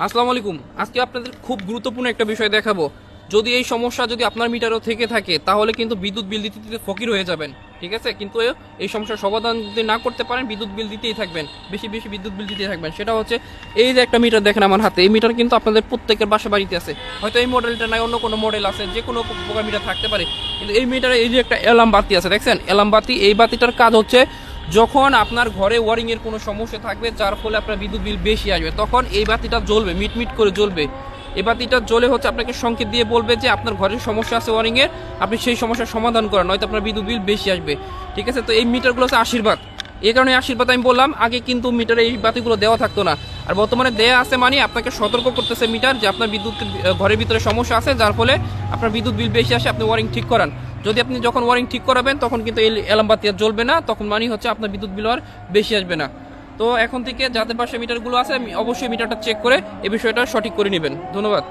আসসালামু আলাইকুম। আজকে আপনাদের খুব গুরুত্বপূর্ণ একটা বিষয় দেখাবো। যদি এই সমস্যা যদি আপনার মিটারও থেকে থাকে তাহলে কিন্তু বিদ্যুৎ বিল দিতে দিতে ফকির হয়ে যাবেন, ঠিক আছে? কিন্তু এই সমস্যার সমাধান যদি না করতে পারেন বিদ্যুৎ বিল দিতেই থাকবেন, বেশি বেশি বিদ্যুৎ বিল দিতেই থাকবেন। সেটা হচ্ছে এই যে একটা মিটার দেখেন আমার হাতে, এই মিটার কিন্তু আপনাদের প্রত্যেকের বাসা বাড়িতে আছে। হয়তো এই মডেলটা নাই, অন্য কোনো মডেল আছে, যে কোনো প্রকার মিটার থাকতে পারে। কিন্তু এই মিটারে এই যে একটা অ্যালার্ম বাতি আছে, দেখছেন অ্যালার্ম বাতি, এই বাতিটার কাজ হচ্ছে যখন আপনার ঘরে ওয়ারিং এর কোনো সমস্যা থাকবে যার ফলে আপনার বিদ্যুৎ বিল বেশি আসবে, তখন এই বাতিটা জ্বলবে, মিটমিট করে জ্বলবে। এই বাতিটা জ্বলে হচ্ছে আপনাকে সংকেত দিয়ে বলবে যে আপনার ঘরের সমস্যা আছে ওয়ারিং এর, আপনি সেই সমস্যার সমাধান করেন, নয়তো আপনার বিদ্যুৎ বিল বেশি আসবে, ঠিক আছে? তো এই মিটারগুলো হচ্ছে আশীর্বাদ। এই কারণে আশীর্বাদ আমি বললাম, আগে কিন্তু মিটারে এই বাতিগুলো দেওয়া থাকতো না, আর বর্তমানে দেয়া আছে, মানে আপনাকে সতর্ক করতেছে মিটার যে আপনার বিদ্যুৎ ঘরের ভিতরে সমস্যা আছে যার ফলে আপনার বিদ্যুৎ বিল বেশি আসে, আপনি ওয়ারিং ঠিক করান। যদি আপনি যখন ওয়ারিং ঠিক করাবেন তখন কিন্তু এই অ্যালার্ম বাতি আর জ্বলবে না, তখন মানে হচ্ছে আপনার বিদ্যুৎ বিল আর বেশি আসবে না। তো এখন থেকে যাদের পাশে মিটারগুলো আছে অবশ্যই মিটারটা চেক করে এই বিষয়টা সঠিক করে নেবেন। ধন্যবাদ।